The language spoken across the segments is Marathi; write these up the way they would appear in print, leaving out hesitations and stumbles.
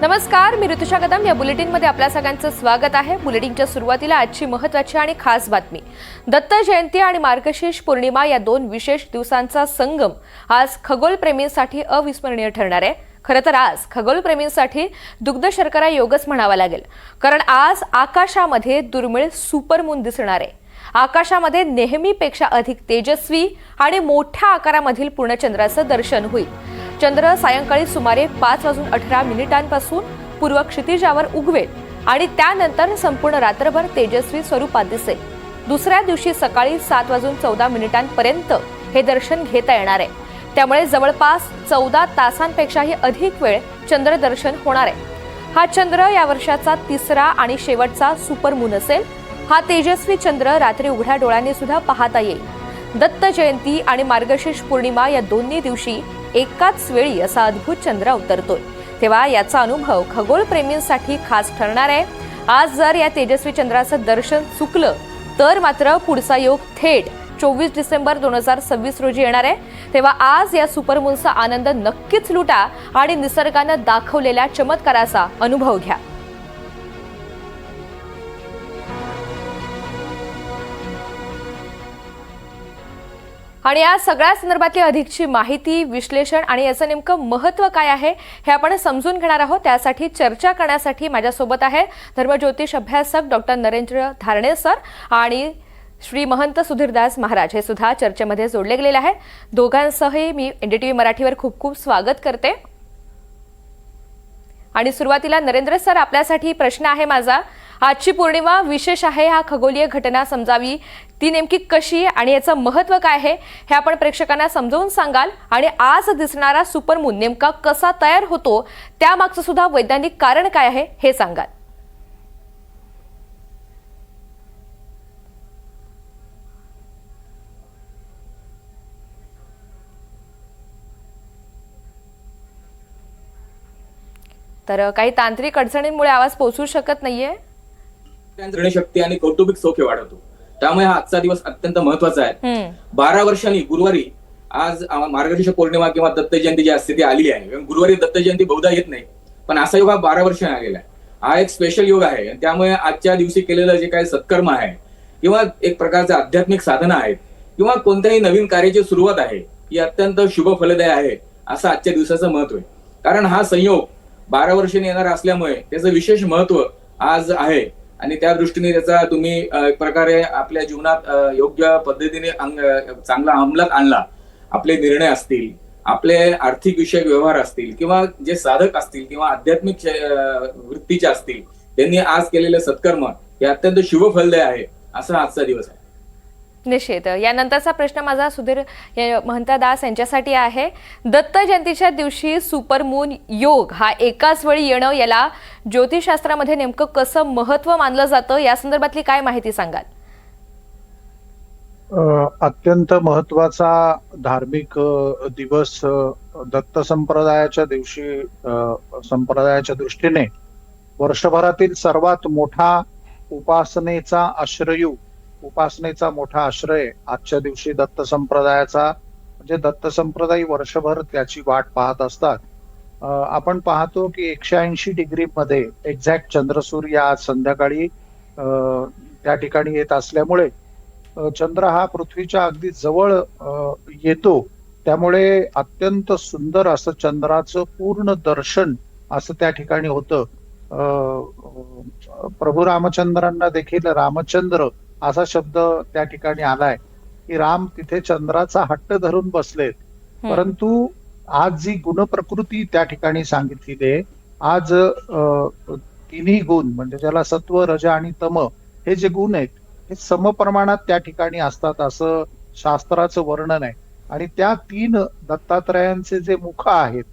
नमस्कार, मी ऋतुषा कदम. या बुलेटिनमध्ये आपल्या सगळ्यांचं स्वागत आहे. बुलेटिनच्या सुरुवातीला आजची महत्त्वाची आणि खास बातमी. दत्त जयंती आणि मार्गशीर्ष पौर्णिमा या दोन विशेष दिवसांचा संगम आज खगोलप्रेमींसाठी अविस्मरणीय ठरणार आहे. खरं तर आज खगोलप्रेमींसाठी दुग्ध शर्करा योगच म्हणावा लागेल, कारण आज आकाशामध्ये दुर्मिळ सुपरमून दिसणार आहे. आकाशामध्ये नेहमीपेक्षा अधिक तेजस्वी आणि मोठ्या आकारामधील पूर्णचंद्राचं दर्शन होईल. चंद्र सायंकाळी सुमारे 5:18 पूर्व क्षितिजावर उगवेल आणि त्यानंतर संपूर्ण रात्रभर तेजस्वी स्वरूपात दिसेल. दुसऱ्या दिवशी सकाळी 7:14 हे दर्शन घेता येणार आहे. त्यामुळे जवळपास 14 तासांपेक्षाही अधिक वेळ चंद्रदर्शन होणार आहे. हा चंद्र या वर्षाचा तिसरा आणि शेवटचा सुपरमून असेल. हा तेजस्वी चंद्र रात्री उघड्या डोळ्यांनी सुद्धा पाहता येईल. दत्त जयंती आणि मार्गशीर्ष पौर्णिमा या दोन्ही दिवशी एकाच वेळी असा अद्भुत चंद्र अवतरतोय, तेव्हा याचा अनुभव खगोलप्रेमींसाठी खास ठरणार आहे. आज जर या तेजस्वी चंद्राचं दर्शन चुकलं तर मात्र पुढचा योग थेट 24 डिसेंबर 2026 रोजी येणार आहे. तेव्हा आज या सुपरमूनचा आनंद नक्कीच लुटा आणि निसर्गानं दाखवलेल्या चमत्काराचा अनुभव घ्या. आणि या सगळ्या संदर्भातली अधिकची माहिती, विश्लेषण आणि याचं नेमकं महत्त्व काय आहे हे आपण समजून घेणार आहोत. त्यासाठी चर्चा करण्यासाठी माझ्यासोबत आहे धर्मज्योतिष अभ्यासक डॉक्टर नरेंद्र धारणे सर आणि श्री महंत सुधीरदास महाराज हे सुद्धा चर्चेमध्ये जोडले गेलेले आहेत. दोघांसहही मी एनडीटीव्ही मराठीवर खूप खूप स्वागत करते. आणि सुरुवातीला नरेंद्र सर, आपल्यासाठी प्रश्न आहे माझा. आजची पौर्णिमा विशेष आहे. हा खगोलीय घटना समजावी ती नेमकी कशी आणि याचं महत्त्व काय आहे हे आपण प्रेक्षकांना समजावून सांगाल. आणि आज दिसणारा सुपरमून नेमका कसा तयार होतो त्यामागचं सुद्धा वैज्ञानिक कारण काय आहे हे सांगाल. तर काही तांत्रिक अडचणींमुळे आवाज पोहोचू शकत नाहीये. शक्ती आणि कौटुंबिक सौख्य वाढवतो. त्यामुळे हा आजचा दिवस अत्यंत महत्वाचा आहे. 12 वर्षांनी गुरुवारी आज मार्गशीर्ष पौर्णिमा किंवा दत्त जयंती जी असते ती आली आहे. गुरुवारी दत्त जयंती बहुधा येत नाही, पण असा योग हा 12 वर्षांनी आलेला आहे. हा एक स्पेशल योग आहे. त्यामुळे आजच्या दिवशी केलेलं जे काही सत्कर्म आहे किंवा एक प्रकारचं आध्यात्मिक साधना आहेत किंवा कोणत्याही नवीन कार्याची सुरुवात आहे ही अत्यंत शुभ फलदायी आहे असं आजच्या दिवसाचं महत्व आहे. कारण हा संयोग 12 वर्षांनी येणार असल्यामुळे त्याचं विशेष महत्व आज आहे आणि त्या दृष्टीने त्याचा तुम्ही एक प्रकारे आपल्या जीवनात योग्य पद्धतीने चांगला अंमलात आणला. आपले निर्णय असतील, आपले आर्थिक विषयक व्यवहार असतील किंवा जे साधक असतील किंवा आध्यात्मिक वृत्तीचे असतील, त्यांनी आज केलेले सत्कर्म हे अत्यंत शुभ फलदायी आहे असा आजचा दिवस आहे. निश्चित. यानंतरचा प्रश्न माझा सुधीर महंतदास यांच्यासाठी आहे. दत्त जयंतीच्या दिवशी सुपरमून योग हा एकाच वेळी येणं याला ज्योतिषशास्त्रामध्ये नेमकं कसं महत्त्व मानलं जातं या संदर्भातली काय माहिती सांगाल. अत्यंत महत्वाचा धार्मिक दिवस दत्त संप्रदायाच्या दिवशी संप्रदायाच्या दृष्टीने वर्षभरातील सर्वात मोठा उपासनेचा मोठा आश्रय आजच्या दिवशी दत्त संप्रदायाचा, म्हणजे दत्त संप्रदाय वर्षभर त्याची वाट पाहत असतात. आपण पाहतो की 180 डिग्री मध्ये एक्झॅक्ट चंद्रसूर्य आज संध्याकाळी त्या ठिकाणी येत असल्यामुळे चंद्र हा पृथ्वीच्या अगदी जवळ येतो. त्यामुळे अत्यंत सुंदर असं चंद्राचं पूर्ण दर्शन असं त्या ठिकाणी होतं. प्रभू रामचंद्रांना देखील रामचंद्र असा शब्द त्या ठिकाणी आलाय की राम तिथे चंद्राचा हट्ट धरून बसलेत. परंतु आज जी गुणप्रकृती त्या ठिकाणी सांगितलेली आहे, आज तिन्ही गुण म्हणजे ज्याला सत्व, रज आणि तम हे जे गुण आहेत हे समप्रमाणात त्या ठिकाणी असतात असं शास्त्राचं वर्णन आहे. आणि त्या 3 दत्तात्रयांचे जे मुख आहेत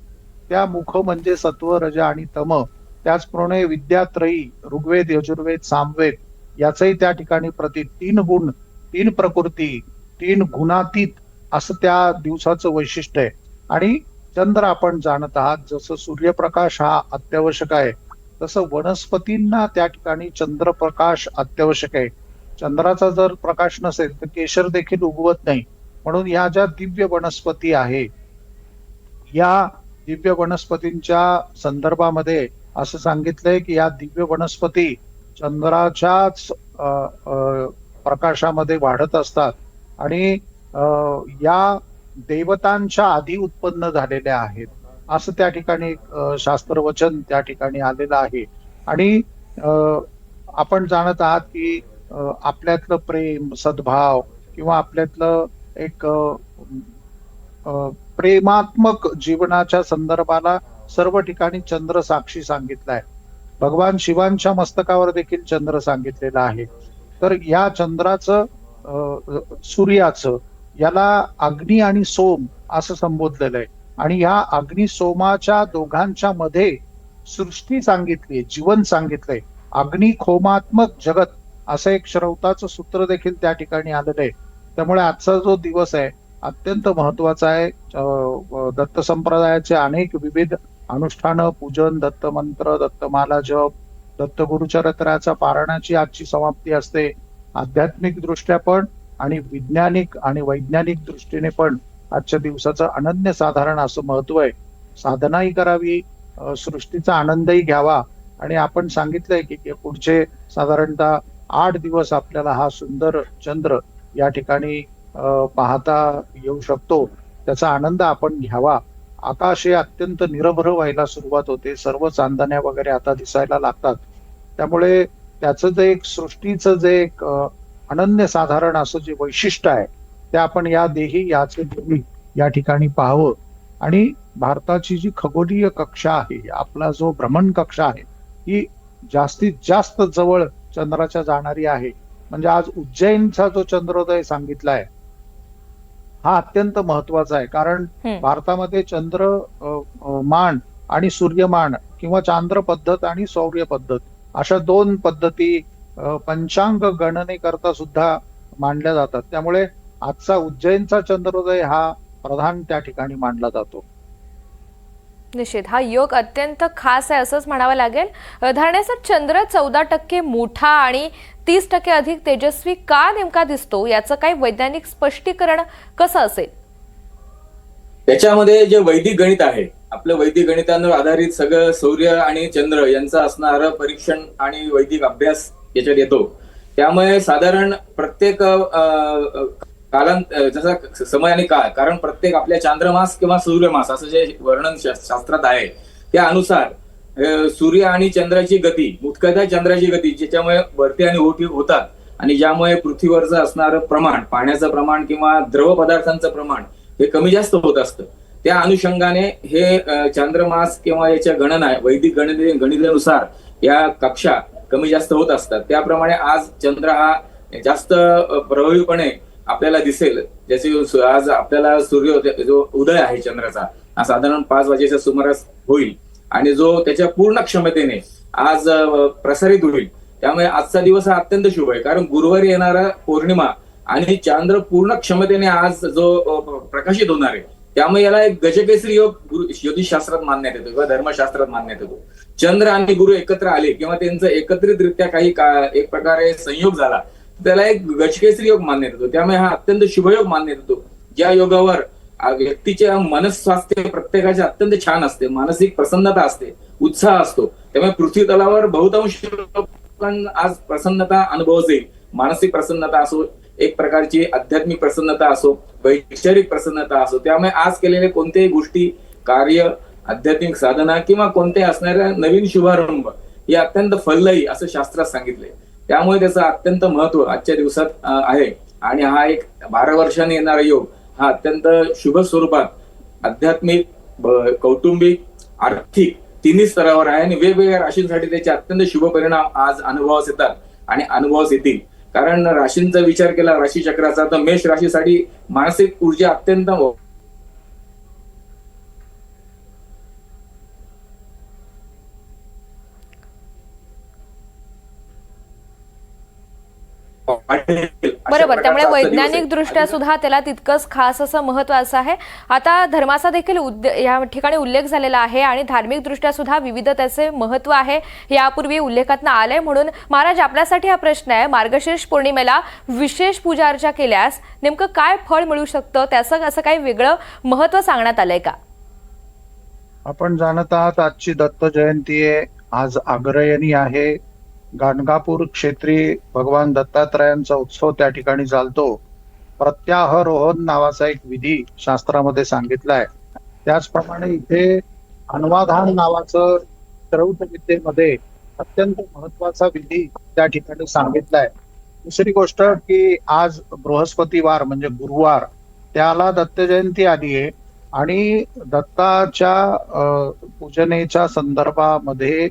त्या मुख म्हणजे सत्व, रज आणि तम. त्याचप्रमाणे विद्यात्रयी ऋग्वेद, यजुर्वेद, सामवेद याचंही त्या ठिकाणी 3 गुण, 3 प्रकृती, 3 गुणातीत असं त्या दिवसाचं वैशिष्ट्य आहे. आणि चंद्र आपण जाणत आहात, जसं सूर्यप्रकाश हा अत्यावश्यक आहे तसं वनस्पतींना त्या ठिकाणी चंद्रप्रकाश अत्यावश्यक आहे. चंद्राचा जर प्रकाश नसेल तर केशर देखील उगवत नाही. म्हणून या ज्या दिव्य वनस्पती आहे या दिव्य वनस्पतींच्या संदर्भामध्ये असं सांगितलंय की या दिव्य वनस्पती चंद्राच्याच प्रकाशामध्ये वाढत असतात आणि या देवतांच्या आधी उत्पन्न झालेल्या आहेत असं त्या ठिकाणी शास्त्रवचन त्या ठिकाणी आलेलं आहे. आणि आपण जाणत आहात की आपल्यातलं प्रेम सद्भाव किंवा आपल्यातलं एक प्रेमात्मक जीवनाच्या संदर्भाला सर्व ठिकाणी चंद्र साक्षी सांगितलाय. भगवान शिवांच्या मस्तकावर देखील चंद्र सांगितलेला आहे. तर या चंद्राचं सूर्याचं याला अग्नी आणि सोम असं संबोधलेलं आहे. आणि या अग्नी सोमाच्या दोघांच्या मध्ये सृष्टी सांगितली, जीवन सांगितलंय. अग्नी खोमात्मक जगत असं एक श्रौताचं सूत्र देखील त्या ठिकाणी आलेलं आहे. त्यामुळे आजचा जो दिवस आहे अत्यंत महत्वाचा आहे. दत्त संप्रदायाचे अनेक विविध अनुष्ठानं, पूजन, दत्त मंत्र, दत्तमाला जप, दत्त गुरुचरित्राच्या पारायणाची आजची समाप्ती असते. आध्यात्मिक दृष्ट्या पण आणि विज्ञानिक आणि वैज्ञानिक दृष्टीने पण आजच्या दिवसाचं अनन्यसाधारण असं महत्व आहे. साधनाही करावी, सृष्टीचा आनंदही घ्यावा. आणि आपण सांगितलंय की पुढचे साधारणतः 8 दिवस आपल्याला हा सुंदर चंद्र या ठिकाणी पाहता येऊ शकतो. त्याचा आनंद आपण घ्यावा. आकाश हे अत्यंत निरभ्र व्हायला सुरुवात होते. सर्व चांदण्या वगैरे आता दिसायला लागतात. त्यामुळे त्याचं जे एक सृष्टीचं जे एक अनन्यसाधारण असं जे वैशिष्ट्य आहे ते आपण या देही याचे देही या ठिकाणी पाहावं. आणि भारताची जी खगोलीय कक्षा आहे, आपला जो भ्रमण कक्षा आहे, ही जास्तीत जास्त जवळ चंद्राच्या जाणारी आहे. म्हणजे आज उज्जैनचा जो चंद्रोदय सांगितलाय हा अत्यंत महत्वाचा आहे. कारण भारतामध्ये चंद्र मान आणि सूर्यमान किंवा चांद्र पद्धत आणि सौर्य पद्धत अशा 2 पद्धती पंचांग गणनेकरता सुद्धा मानल्या जातात. त्यामुळे आजचा उज्जैनचा चंद्रोदय हा प्रधान त्या ठिकाणी मानला जातो. निश्चित हा योग अत्यंत खास आहे असंच म्हणावं लागेल. धारणेसर चंद्र 14% मोठा आणि 30% अधिक तेजस्वी का नेमका दिसतो, याचं काही वैज्ञानिक स्पष्टीकरण कसं असेल? त्याच्यामध्ये जे वैदिक गणित आहे, आपलं वैदिक गणितांवर आधारित सगळं सूर्य आणि चंद्र यांचं असणारं परीक्षण आणि वैदिक अभ्यास याच्यात येतो. त्यामुळे साधारण प्रत्येक जसा समय आणि काळ, कारण प्रत्येक आपल्या चांद्रमास किंवा सूर्यमास असं जे वर्णन शास्त्रात आहे त्यानुसार सूर्य आणि चंद्राची गती, मुख्यतः चंद्राची गती, ज्याच्यामुळे भरती आणि ओटी होतात आणि ज्यामुळे पृथ्वीवरचं असणारं प्रमाण, पाण्याचं प्रमाण किंवा द्रव पदार्थांचं प्रमाण हे कमी जास्त होत असतं. त्या अनुषंगाने हे चांद्रमास किंवा याच्या गणना वैदिक गणितानुसार या कक्षा कमी जास्त होत असतात. त्याप्रमाणे आज चंद्र हा जास्त प्रभावीपणे आपल्याला दिसेल. जसे आज आपल्याला सूर्य जो उदय आहे चंद्राचा हा साधारण 5 वाजेच्या सुमारास होईल आणि जो त्याच्या पूर्ण क्षमतेने आज प्रसारित होईल. त्यामुळे आजचा दिवस हा अत्यंत शुभ आहे. कारण गुरुवारी येणारा पौर्णिमा आणि चांद्र पूर्ण क्षमतेने आज जो प्रकाशित होणार आहे, त्यामुळे याला एक गजकेसरी योग ज्योतिषशास्त्रात मानण्यात येतो किंवा धर्मशास्त्रात मानण्यात येतो. चंद्र आणि गुरु एकत्र आले किंवा त्यांचं एकत्रितरित्या काही एक प्रकारे संयोग झाला, त्याला एक गजकेसरी योग मानण्यात येतो. त्यामुळे हा अत्यंत शुभयोग मानण्यात येतो. ज्या योगावर व्यक्तीच्या मनस्वास्थ्य प्रत्येकाचे अत्यंत छान असते, मानसिक प्रसन्नता असते, उत्साह असतो. त्यामुळे पृथ्वी तलावर बहुतांश लोकांना आज प्रसन्नता अनुभवता येईल. मानसिक प्रसन्नता असो, एक प्रकारची आध्यात्मिक प्रसन्नता असो, वैचारिक प्रसन्नता असो. त्यामुळे आज केलेले कोणत्याही गोष्टी, कार्य, आध्यात्मिक साधना किंवा कोणत्याही असणाऱ्या नवीन शुभारंभ हे अत्यंत फलदायी असं शास्त्रात सांगितलंय. त्यामुळे त्याचं अत्यंत महत्व आजच्या दिवसात आहे. आणि हा एक 12 वर्षांनी येणारा योग हा अत्यंत शुभ स्वरूपात आध्यात्मिक, कौटुंबिक, आर्थिक तिन्ही स्तरावर आहे आणि वेगवेगळ्या राशींसाठी त्याचे अत्यंत शुभ परिणाम आज अनुभवास येतात आणि अनुभवास येतील. कारण राशींचा विचार केला राशी चक्राचा तर मेष राशीसाठी मानसिक ऊर्जा अत्यंत बरोबर. त्यामुळे वैज्ञानिक दृष्ट्या सुद्धा त्याला तितकंच खास असं महत्वाचं आहे. आता धर्माचा देखील या ठिकाणी उल्लेख झालेला आहे आणि धार्मिक दृष्ट्या सुद्धा विविध त्याचे महत्व आहे, यापूर्वी उल्लेखात आलंय. म्हणून महाराज आपल्यासाठी हा प्रश्न आहे, मार्गशीर्ष पौर्णिमेला विशेष पूजा अर्चा केल्यास नेमकं काय फळ मिळू शकतं, त्याचं असं काही वेगळं महत्व सांगण्यात आलंय का? आपण जाणत आहात आजची दत्त जयंती आहे आज अग्रयणी आहे. गाणगापूर क्षेत्री भगवान दत्तात्रयांचा उत्सव त्या ठिकाणी चालतो. प्रत्याहरोहण नावाचा एक विधी शास्त्रामध्ये सांगितला आहे. त्याचप्रमाणे इथे अन्वाधान नावाचं श्रौत विद्येमध्ये अत्यंत महत्वाचा विधी त्या ठिकाणी सांगितलाय. दुसरी गोष्ट की आज बृहस्पतिवार म्हणजे गुरुवार, त्याला दत्त जयंती आली आहे आणि दत्ताच्या पूजनेच्या संदर्भामध्ये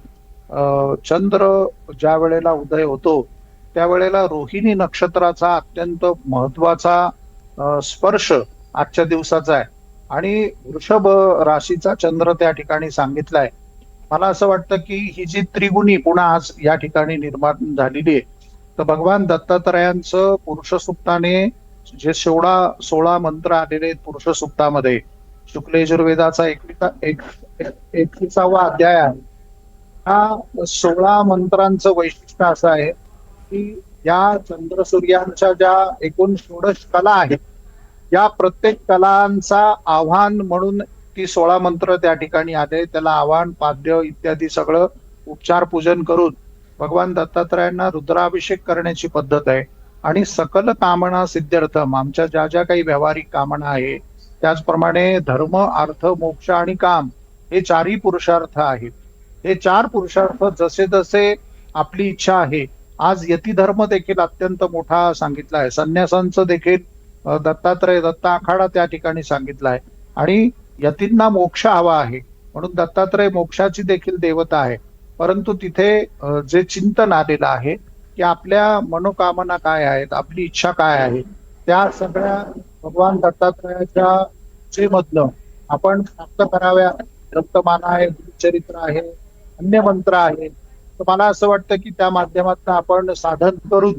चंद्र ज्या वेळेला उदय होतो त्यावेळेला रोहिणी नक्षत्राचा अत्यंत महत्वाचा स्पर्श आजच्या दिवसाचा आहे आणि वृषभ राशीचा चंद्र त्या ठिकाणी सांगितलाय. मला असं वाटतं की ही जी त्रिगुणी पुन्हा आज या ठिकाणी निर्माण झालेली आहे, तर भगवान दत्तात्रयांचं पुरुष सूक्ताने जे 16 मंत्र आलेले आहेत पुरुष सूक्तामध्ये, शुक्ल यजुर्वेदाचा 21वा अध्याय आहे. हा 16 मंत्रांचं वैशिष्ट्य असं आहे की या चंद्र सूर्यांच्या ज्या एकूण 16 कला आहेत, या प्रत्येक कलांचा आव्हान म्हणून ती 16 मंत्र त्या ठिकाणी आले. त्याला आव्हान, पाद्य इत्यादी सगळं उपचार पूजन करून भगवान दत्तात्रयांना रुद्राभिषेक करण्याची पद्धत आहे. आणि सकल कामना सिद्ध्यर्थम, आमच्या ज्या ज्या काही व्यावहारिक कामना आहे त्याचप्रमाणे धर्म, अर्थ, मोक्ष आणि काम हे 4ही पुरुषार्थ आहेत. हे 4 पुरुषार्थ जसे जसे आपली इच्छा आहे. आज यती धर्म देखील अत्यंत मोठा सांगितला आहे. संन्यासांचं देखील दत्तात्रय दत्त आखाडा त्या ठिकाणी सांगितला आहे आणि यतींना मोक्ष हवा आहे म्हणून दत्तात्रय मोक्षाची देखील देवता आहे. परंतु तिथे जे चिंतन आलेलं आहे की आपल्या मनोकामना काय आहेत, आपली इच्छा काय आहे, त्या सगळ्या भगवान दत्तात्रयाच्या जे मधलं आपण प्राप्त कराव्या. रक्तमान आहे, गुरुचरित्र आहे, अन्य मंत्र आहे. तर मला असं वाटतं की त्या माध्यमातून आपण साधन करून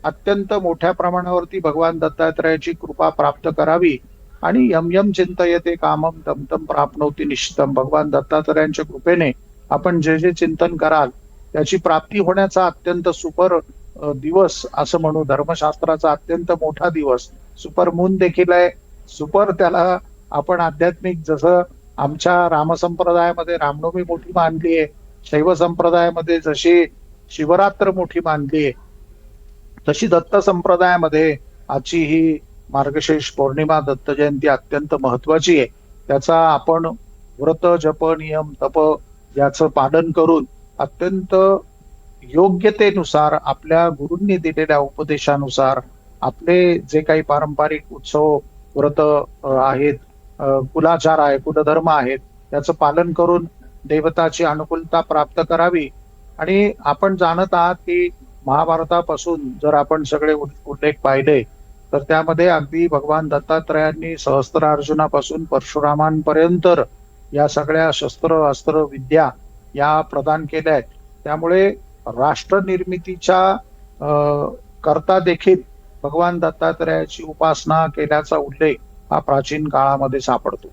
अत्यंत मोठ्या प्रमाणावरती भगवान दत्तात्रयाची कृपा प्राप्त करावी आणि यम यम चिंतयते कामम तम तम प्राप्नोति निश्चितम. भगवान दत्तात्रयांच्या कृपेने आपण जे जे चिंतन कराल त्याची प्राप्ती होण्याचा अत्यंत सुपर दिवस असं म्हणू. धर्मशास्त्राचा अत्यंत मोठा दिवस, सुपर मून देखील आहे. सुपर त्याला आपण आध्यात्मिक, जसं आमच्या रामसंप्रदायामध्ये रामनवमी मोठी मानली आहे, शैव संप्रदायामध्ये जशी शिवरात्र मोठी मानली आहे, तशी दत्त संप्रदायामध्ये आजची ही मार्गशीर्ष पौर्णिमा दत्त जयंती अत्यंत महत्वाची आहे. त्याचा आपण व्रत, जप, नियम, तप याचं पालन करून अत्यंत योग्यतेनुसार आपल्या गुरूंनी दिलेल्या उपदेशानुसार आपले जे काही पारंपरिक उत्सव, व्रत आहेत, कुलाचार आहे, कुलधर्म आहेत, त्याचं पालन करून देवताची अनुकूलता प्राप्त करावी. आणि आपण जाणत आहात की महाभारतापासून जर आपण सगळे उल्लेख पाहिले तर त्यामध्ये अगदी भगवान दत्तात्रयांनी सहस्त्रार्जुनापासून परशुरामांपर्यंत या सगळ्या शस्त्र, अस्त्र, विद्या या प्रदान केल्या आहेत. त्यामुळे राष्ट्र निर्मितीच्या करता देखील भगवान दत्तात्रयाची उपासना केल्याचा उल्लेख हा प्राचीन काळामध्ये सापडतो.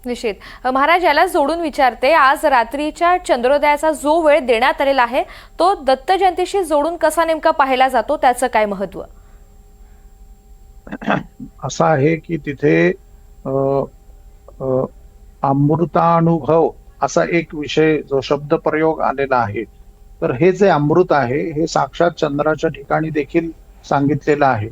निश्चित. महाराज, याला जोडून विचारते, आज रात्रीच्या चंद्रोदयाचा जो वेळ देण्यात आलेला आहे तो दत्त जयंतीशी जोडून कसा नेमका पाहिला जातो, त्याचं काय महत्व? असं आहे की तिथे अमृतानुभव असा एक विषय, जो शब्द प्रयोग आलेला आहे. तर हे जे अमृत आहे हे साक्षात चंद्राच्या ठिकाणी देखील सांगितलेलं आहे.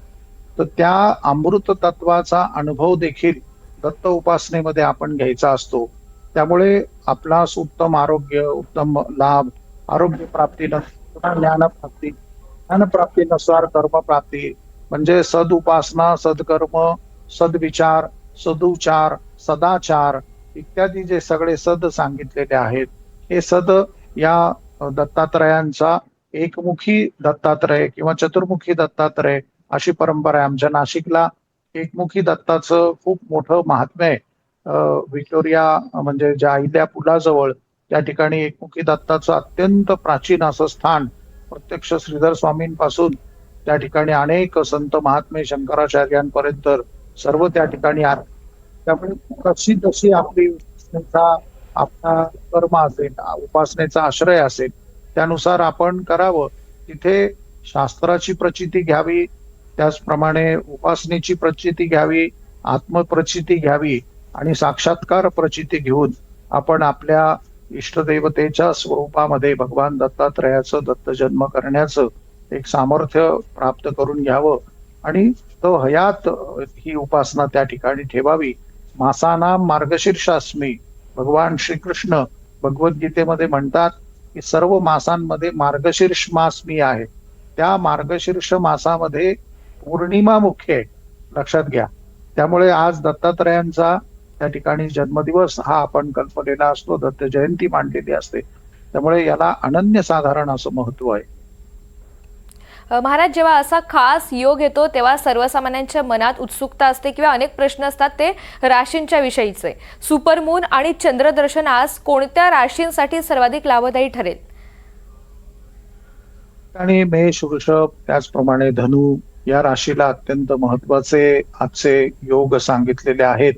तर त्या अमृत तत्वाचा अनुभव देखील दत्त उपासनेमध्ये आपण घ्यायचा असतो. त्यामुळे आपला उत्तम आरोग्य, उत्तम लाभ, आरोग्य प्राप्ती ज्ञानप्राप्ती, ज्ञानप्राप्तीनुसार कर्मप्राप्ती, म्हणजे सद उपासना, सदकर्म, सदविचार, सदुचार, सदाचार इत्यादी जे सगळे सद सांगितलेले आहेत, हे सद या दत्तात्रयांचा एकमुखी दत्तात्रय किंवा चतुर्मुखी दत्तात्रय अशी परंपरा आहे. आमच्या नाशिकला एकमुखी दत्ताचं खूप मोठं महात्म्य आहे. व्हिक्टोरिया म्हणजे ज्या अहिल्या पुलाजवळ त्या ठिकाणी एकमुखी दत्ताचं अत्यंत प्राचीन असं स्थान, प्रत्यक्ष श्रीधर स्वामींपासून त्या ठिकाणी अनेक संत महात्मे शंकराचार्यांपर्यंत सर्व त्या ठिकाणी आहेत. त्यामुळे कशी जशी आपली आपला कर्म असेल, उपासनेचा आश्रय असेल, त्यानुसार आपण करावं. तिथे शास्त्राची प्रचिती घ्यावी, त्याचप्रमाणे उपासनेची प्रचिती घ्यावी, आत्मप्रचिती घ्यावी आणि साक्षात्कार प्रचिती घेऊन आपण आपल्या इष्टदेवतेच्या स्वरूपामध्ये भगवान दत्तात्रयाचं दत्त जन्म करण्याचं एक सामर्थ्य प्राप्त करून घ्यावं आणि तो हयात ही उपासना त्या ठिकाणी ठेवावी. मासानाम मार्गशीर्षास्मी, भगवान श्रीकृष्ण भगवद्गीतेमध्ये म्हणतात की सर्व मासांमध्ये मार्गशीर्ष मास मी आहे. त्या मार्गशीर्ष मासामध्ये पौर्णिमा मुख्य आहे, लक्षात घ्या. त्यामुळे आज दत्तात्रयांचा त्या ठिकाणी जन्मदिवस हा आपण कल्पलेला असतो, दत्त जयंती मांडलेली असते. त्यामुळे याला अनन्यसाधारण असं महत्व आहे. महाराज, जेव्हा असा खास योग येतो तेव्हा सर्वसामान्यांच्या मनात उत्सुकता असते किंवा अनेक प्रश्न असतात ते राशींच्या विषयीचे. सुपरमून आणि चंद्रदर्शन आज कोणत्या राशींसाठी सर्वाधिक लाभदायी ठरेल? आणि मेष, वृषभ, त्याचप्रमाणे धनु या राशीला अत्यंत महत्वाचे आजचे योग सांगितलेले आहेत.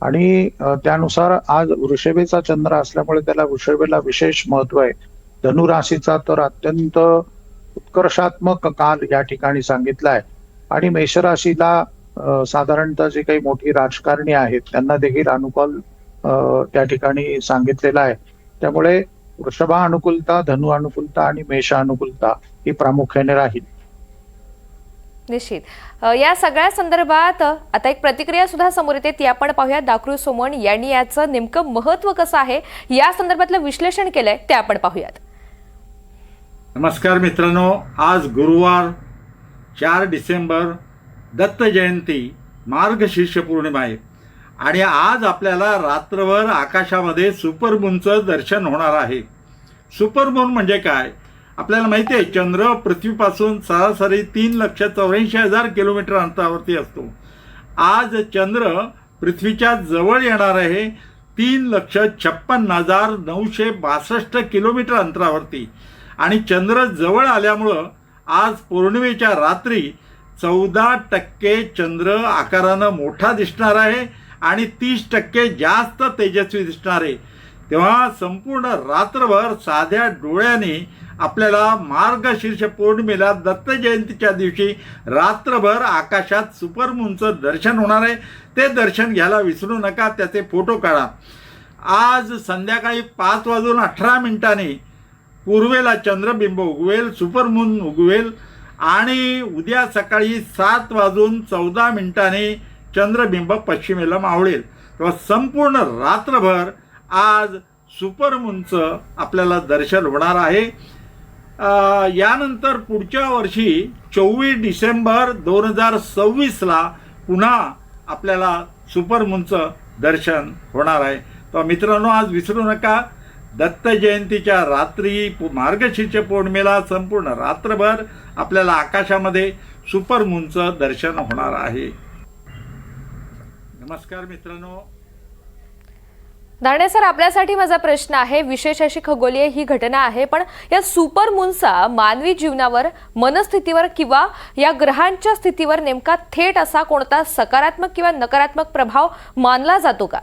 आणि त्यानुसार आज वृषभेचा चंद्र असल्यामुळे त्याला वृषभेला विशेष महत्व आहे. धनु राशीचा तर अत्यंत उत्कर्षात्मक काल या ठिकाणी सांगितला आहे. आणि मेष राशीला साधारणतः जे काही मोठी राजकारणी आहेत त्यांना देखील अनुकूल त्या ठिकाणी सांगितलेला आहे. त्यामुळे वृषभा अनुकूलता, धनु अनुकूलता आणि मेष अनुकूलता ही प्रामुख्याने राहील. निश्चित. या सगळ्या संदर्भात आता एक प्रतिक्रिया सुद्धा समोर येते, ती आपण पाहूया. दाखरू सोमण यांनी याचं नेमकं महत्व कसं आहे या संदर्भातलं विश्लेषण केलंय ते आपण पाहूयात. नमस्कार मित्रांनो, आज गुरुवार 4 डिसेंबर दत्त जयंती, मार्गशीर्ष पौर्णिमा आहे आणि आज आपल्याला रात्रभर आकाशामध्ये सुपरमूनचं दर्शन होणार आहे. सुपरमून म्हणजे काय आपल्याला माहिती आहे, चंद्र पृथ्वीपासून सरासरी 3,84,000 किलोमीटर अंतरावरती असतो. आज चंद्र पृथ्वीच्या जवळ येणार आहे 3,56,962 किलोमीटर अंतरावरती. आणि चंद्र जवळ आल्यामुळं आज पौर्णिमेच्या रात्री 14% चंद्र आकारानं मोठा दिसणार आहे आणि 30% जास्त तेजस्वी दिसणार आहे. तेव्हा संपूर्ण रात्रभर साध्या डोळ्यांनी आपल्याला मार्गशीर्ष पौर्णिमेला दत्त जयंतीच्या दिवशी रात्रभर आकाशात सुपरमूनचं दर्शन होणार आहे. ते दर्शन घ्यायला विसरू नका, त्याचे फोटो काढा. आज संध्याकाळी 5:18 पूर्वेला चंद्रबिंब उगवेल, सुपरमून उगवेल आणि उद्या सकाळी 7:14 चंद्रबिंब पश्चिमेला मावळेल. तेव्हा संपूर्ण रात्रभर आज सुपरमूनचं आपल्याला दर्शन होणार आहे. यानंतर पुढच्या वर्षी 24 डिसेंबर 2026ला पुन्हा आपल्याला सुपरमूनचं दर्शन होणार आहे. तर मित्रांनो, आज विसरू नका, दत्त जयंतीच्या रात्री मार्गशीर्ष पौर्णिमेला संपूर्ण रात्रभर आपल्याला आकाशामध्ये सुपरमूनचं दर्शन होणार आहे. नमस्कार मित्रांनो. दाणे सर, आपल्यासाठी माझा प्रश्न आहे, विशेष अशी खगोलीय ही घटना आहे, पण या सुपरमूनचा मानवी जीवनावर, मनस्थितीवर किंवा या ग्रहांच्या स्थितीवर नेमका थेट असा कोणता सकारात्मक किंवा नकारात्मक प्रभाव मानला जातो का?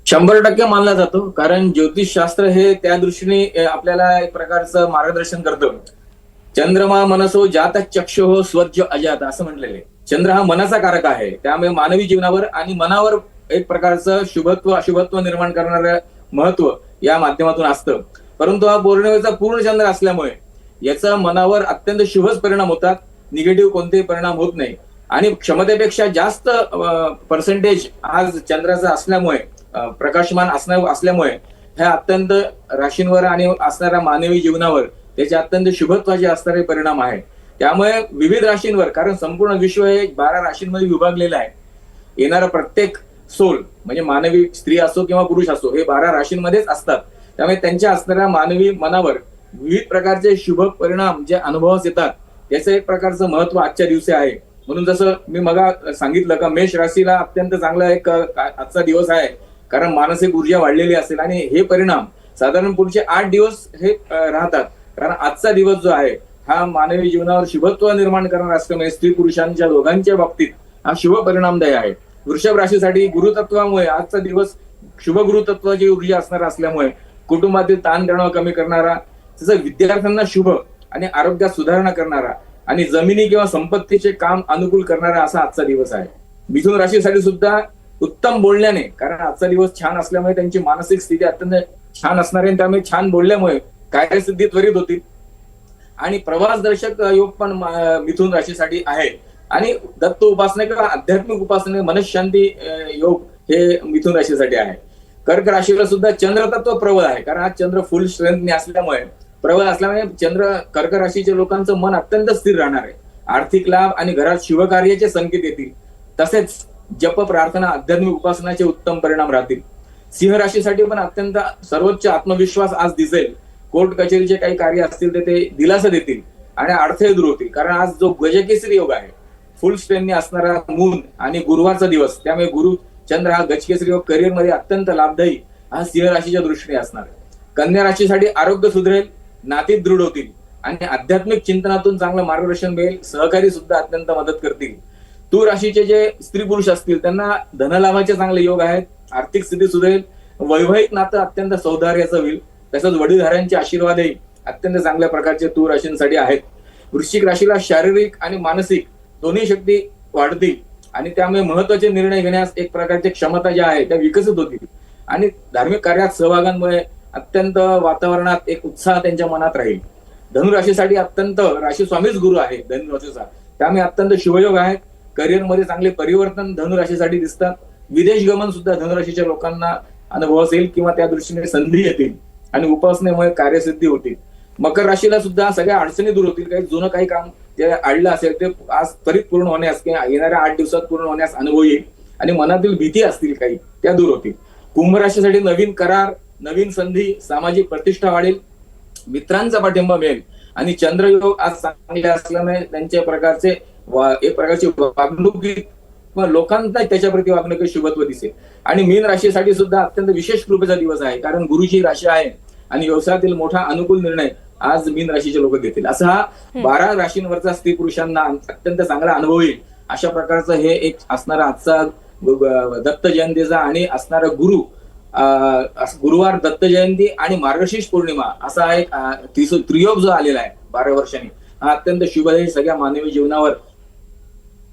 100% मानला जातो. कारण ज्योतिषशास्त्र हे त्या दृष्टीने आपल्याला एक प्रकारचं मार्गदर्शन करतं. चंद्रमा मनसो जात चक्षुः स्वज्य अजात असं म्हणलेले. चंद्र हा मनाचा कारक आहे, त्यामुळे मानवी जीवनावर आणि मनावर एक प्रकारचं शुभत्व अशुभत्व निर्माण करणारं महत्व या माध्यमातून असतं. परंतु हा पौर्णिमेचा पूर्ण चंद्र असल्यामुळे याचा मनावर अत्यंत शुभच परिणाम होतात, निगेटिव्ह कोणतेही परिणाम होत नाही. आणि क्षमतेपेक्षा जास्त पर्सेंटेज आज चंद्राचा असल्यामुळे, प्रकाशमान असल्यामुळे ह्या अत्यंत राशींवर आणि असणाऱ्या मानवी जीवनावर त्याचे अत्यंत शुभत्वाचे असणारे परिणाम आहे. त्यामुळे विविध राशींवर, कारण संपूर्ण विश्व हे 12 राशींमध्ये विभागलेलं आहे, येणारा प्रत्येक सोल म्हणजे मानवी स्त्री असो किंवा पुरुष असो हे 12 राशींमध्येच असतात. त्यामुळे त्यांच्या असणाऱ्या मानवी मनावर विविध प्रकारचे शुभ परिणाम जे अनुभवास येतात याचं एक प्रकारचं महत्व आजच्या दिवशी आहे. म्हणून जसं मी मगा सांगितलं का मेष राशीला अत्यंत चांगला एक आजचा दिवस आहे, कारण मानसिक ऊर्जा वाढलेली असेल आणि हे परिणाम साधारण पुढचे 8 दिवस हे राहतात. कारण आजचा दिवस जो आहे हा मानवी जीवनावर शुभत्व निर्माण करणार असल्यामुळे स्त्री पुरुषांच्या दोघांच्या बाबतीत हा शुभ परिणामदायी आहे. वृषभ राशीसाठी गुरुतत्वामुळे आजचा दिवस शुभ गुरुतत्वाची ऊर्जा असणार असल्यामुळे कुटुंबातील ताणतणाव कमी करणारा, तसंच विद्यार्थ्यांना शुभ आणि आरोग्यात सुधारणा करणारा आणि जमिनी किंवा संपत्तीचे काम अनुकूल करणारा असा आजचा दिवस आहे. मिथुन राशीसाठी सुद्धा उत्तम बोलण्याने, कारण आजचा दिवस छान असल्यामुळे त्यांची मानसिक स्थिती अत्यंत छान असणार आहे, त्यामुळे छान बोलल्यामुळे कार्यसिद्धी त्वरित होतील. आणि प्रवास दर्शक योग पण मिथुन राशीसाठी आहे. आणि दत्त उपासना किंवा आध्यात्मिक उपासना, मनशांती योग हे मिथुन राशीसाठी आहे. कर्क राशीला सुद्धा चंद्रतत्व प्रबळ आहे, कारण आज चंद्र फुल स्ट्रेंथने असल्यामुळे, प्रबळ असल्यामुळे चंद्र कर्क राशीच्या लोकांचं मन अत्यंत स्थिर राहणार आहे. आर्थिक लाभ आणि घरात शुभकार्याचे संकेत येतील. तसेच जप, प्रार्थना, आध्यात्मिक उपासनाचे उत्तम परिणाम राहतील. सिंह राशीसाठी पण अत्यंत सर्वोच्च आत्मविश्वास आज दिसेल. कोर्ट कचेरीचे काही कार्य असतील ते दिलासा देतील आणि अडथळे दूर होतील. कारण आज जो गजकेसरी योग आहे, फुल स्ट्रेंथने असणारा मून आणि गुरुवारचा दिवस, त्यामुळे गुरु चंद्र हा गजकेसरी योग करिअरमध्ये अत्यंत लाभदायी हा सिंह राशीच्या दृष्टीने असणार आहे. कन्या राशीसाठी आरोग्य सुधरेल, नाती दृढ होतील आणि आध्यात्मिक चिंतनातून चांगलं मार्गदर्शन मिळेल. सहकारी सुद्धा अत्यंत मदत करतील. तूळ राशीचे जे स्त्री पुरुष असतील त्यांना धनलाभाचे चांगले योग आहेत. आर्थिक स्थिती सुधरेल. वैवाहिक नातं अत्यंत सौहार्द्याचं होईल. तसंच वडीलधाऱ्यांचे आशीर्वादही अत्यंत चांगल्या प्रकारचे तूळ राशींसाठी आहेत. वृश्चिक राशीला शारीरिक आणि मानसिक दोन्ही शक्ती वाढतील आणि त्यामुळे महत्वाचे निर्णय घेण्यास एक प्रकारची क्षमता ज्या आहे त्या विकसित होतील. आणि धार्मिक कार्यात सहभागांमुळे अत्यंत वातावरणात एक उत्साह त्यांच्या मनात राहील. धनुराशीसाठी अत्यंत राशी स्वामीच गुरु आहे धनुराशीचा, त्यामुळे अत्यंत शुभयोग आहेत. करिअरमध्ये चांगले परिवर्तन धनुराशीसाठी दिसतात. विदेश गमन सुद्धा धनुराशीच्या लोकांना अनुभवास येईल किंवा त्या दृष्टीने संधी येतील आणि उपासनेमुळे कार्यसिद्धी होतील. मकर राशीला सुद्धा सगळ्या अडचणी दूर होतील. काही जुनं काही काम जे अडलं असेल ते आज त्वरित पूर्ण होण्यास किंवा येणाऱ्या 8 दिवसात पूर्ण होण्यास अनुभव येईल आणि मनातील भीती असतील काही त्या दूर होतील. कुंभ राशीसाठी नवीन करार, नवीन संधी, सामाजिक प्रतिष्ठा वाढेल. मित्रांचा पाठिंबा मिळेल आणि चंद्रयोग आज चांगले असल्यामुळे त्यांच्या प्रकारचे एक प्रकारची वागणुकीत लोकांना त्याच्याप्रती वागणुकीत शुभत्व दिसेल. आणि मीन राशीसाठी सुद्धा अत्यंत विशेष कृपेचा दिवस आहे, कारण गुरुची राशी आहे आणि व्यवसायातील मोठा अनुकूल निर्णय आज मीन राशीचे लोक घेतील. असा हा 12 राशींवरचा स्त्री पुरुषांना अत्यंत चांगला अनुभव येईल. अशा प्रकारचं हे एक असणारा आजचा दत्त जयंतीचा आणि असणारा गुरुवार, दत्त जयंती आणि मार्गशीर्ष पौर्णिमा असा एक त्रियोग जो आलेला आहे 12 वर्षांनी, हा अत्यंत शुभ आहे सगळ्या मानवी जीवनावर.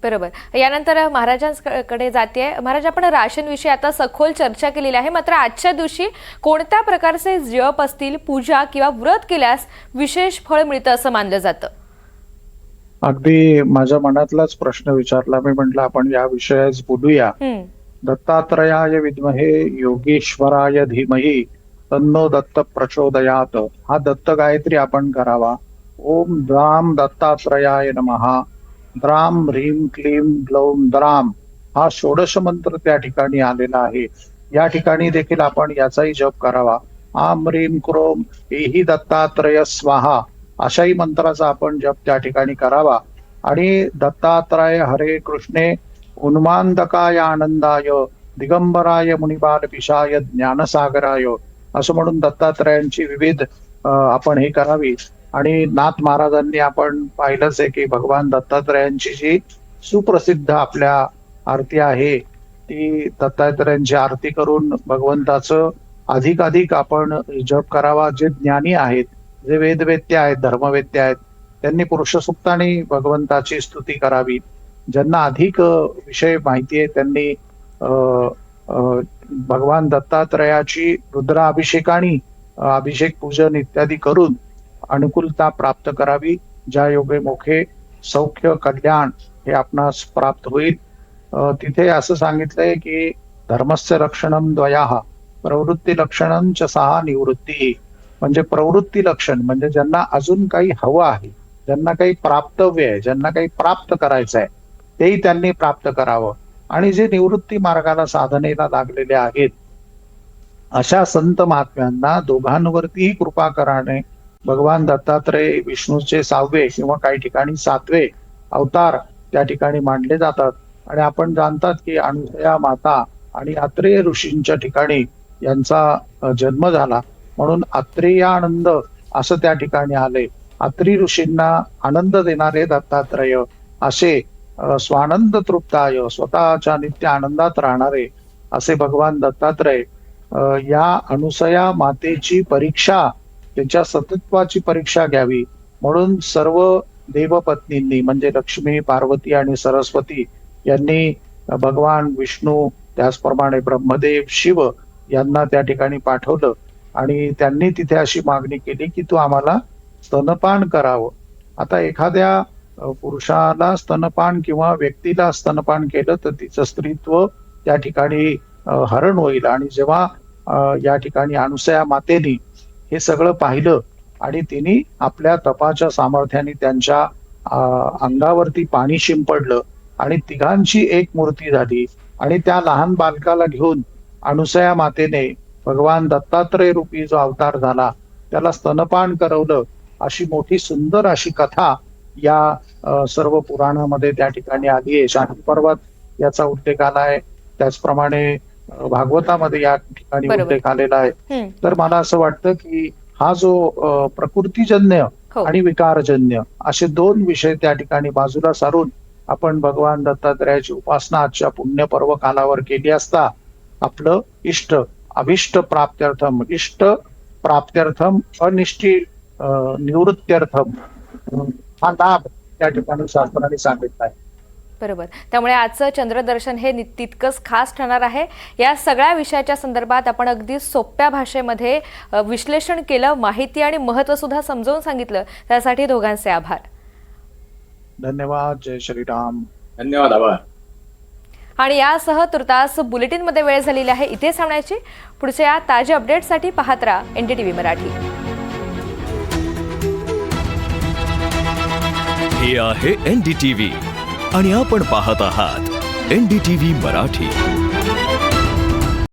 बरोबर. यानंतर महाराजांकडे जाते. महाराज, आपण राशींविषयी आता सखोल चर्चा केलेली आहे, मात्र आजच्या दिवशी कोणत्या प्रकारचे जप असतील, पूजा किंवा व्रत केल्यास विशेष फळ मिळतं असं मानलं जातं? अगदी माझ्या मनातलाच प्रश्न विचारला. मी म्हटलं आपण या विषयास बोलूया. दत्तात्रयाय विद्महे योगेश्वराय धीमहि तन्नो दत्त प्रचोदयात. हा दत्त गायत्री आपण करावा. ओम द्राम दत्तात्रयाय नमः. द्राम ह्रीम क्लीम ग्लौम द्राम हा षोडश मंत्र त्या ठिकाणी आलेला आहे. या ठिकाणी देखील आपण याचाही जप करावा. आम ह्रीम क्रोम एही दत्तात्रय स्वाहा अशाही मंत्राचा आपण जप त्या ठिकाणी करावा. आणि दत्तात्रय हरे कृष्णे उन्मादकाय आनंदाय दिगंबराय मुनिबाल पिशाय ज्ञानसागराय असं म्हणून दत्तात्रयांची विविध आपण हे करावी. आणि नाथ महाराजांनी आपण पाहिलंच आहे की भगवान दत्तात्रयांची जी सुप्रसिद्ध आपल्या आरती आहे ती दत्तात्रयांची आरती करून भगवंताचं अधिकाधिक आपण जप करावा. जे ज्ञानी आहेत, जे वेदवेत्य आहेत, धर्मवेत्य आहेत, त्यांनी पुरुषसूक्ताने भगवंताची स्तुती करावी. ज्यांना अधिक विषय माहिती आहे त्यांनी भगवान दत्तात्रयाची रुद्राभिषेकाने अभिषेक पूजन इत्यादी करून अनुकूलता प्राप्त करावी. ज्या योगे मोखे सौख्य कल्याण हे आपणास प्राप्त होईल. तिथे असं सांगितलंय की धर्मस्य रक्षणम द्वयाः प्रवृत्ती लक्षणम च सहा निवृत्ती. म्हणजे प्रवृत्ती लक्षण म्हणजे ज्यांना अजून काही हवं आहे, ज्यांना काही प्राप्तव्य आहे, ज्यांना काही प्राप्त करायचं आहे तेही त्यांनी प्राप्त करावं. आणि जे निवृत्ती मार्गाला साधनेला लागलेले आहेत अशा संत महात्म्यांना दोघांवरतीही कृपा कराने भगवान दत्तात्रय विष्णूचे 6वे किंवा काही ठिकाणी 7वे अवतार त्या ठिकाणी मानले जातात. आणि आपण जाणतात की अनुसया माता आणि अत्रेय ऋषींच्या ठिकाणी यांचा जन्म झाला, म्हणून अत्रेयानंद असं त्या ठिकाणी आले. अत्री ऋषींना आनंद देणारे दत्तात्रय असे स्वानंद तृप्ताय स्वतःच्या नित्य आनंदात राहणारे असे भगवान दत्तात्रय या अनुसया मातेची परीक्षा, त्यांच्या सतत्वाची परीक्षा घ्यावी म्हणून सर्व देवपत्नींनी म्हणजे लक्ष्मी, पार्वती आणि सरस्वती यांनी भगवान विष्णू त्याचप्रमाणे ब्रह्मदेव शिव यांना त्या ठिकाणी पाठवलं आणि त्यांनी तिथे अशी मागणी केली की तू आम्हाला स्तनपान करावं. आता एखाद्या पुरुषाला स्तनपान किंवा व्यक्तीला स्तनपान केलं तर तिचं स्त्रीत्व त्या ठिकाणी हरण होईल. आणि जेव्हा या ठिकाणी अनुसया मातेनी हे सगळं पाहिलं आणि तिने आपल्या तपाच्या सामर्थ्याने त्यांच्या अंगावरती पाणी शिंपडलं आणि तिघांची एक मूर्ती झाली. आणि त्या लहान बालकाला घेऊन अनुसया मातेने भगवान दत्तात्रय रूपी जो अवतार झाला त्याला स्तनपान करवलं. अशी मोठी सुंदर अशी कथा या सर्व पुराणामध्ये त्या ठिकाणी आली आहे. शांती पर्वात याचा उल्लेख आला आहे, त्याचप्रमाणे भागवतामध्ये या ठिकाणी बरोबर. उल्लेख आलेला आहे. तर मला असं वाटतं की हा जो प्रकृतीजन्य हो. आणि विकारजन्य असे दोन विषय त्या ठिकाणी बाजूला सारून आपण भगवान दत्तात्रयाची उपासना आजच्या पुण्यपर्व कालावर केली असता आपलं अभिष्ट प्राप्त्यर्थम, इष्ट प्राप्त्यर्थम, अनिष्टी निवृत्त्यर्थम हा लाभ त्या ठिकाणी शास्त्राने सांगितला आहे. बरोबर. त्यामुळे आजचं चंद्रदर्शन हे तितकंच खास ठरणार आहे. या सगळ्या विषयाच्या संदर्भात आपण अगदी सोप्या भाषेमध्ये विश्लेषण केलं, माहिती आणि महत्त्व सुद्धा समजावून सांगितलं. त्यासाठी दोघांचे आभार. धन्यवाद. जय श्रीराम. धन्यवाद. आभार. आणि यासह तुर्तास बुलेटिनमध्ये वेळ झालेली आहे इथे थांबण्याची. पुढच्या ताज्या अपडेटसाठी पाहत राहा NDTV मराठी. हे आहे NDTV आणि आपण पाहत आहात NDTV मराठी.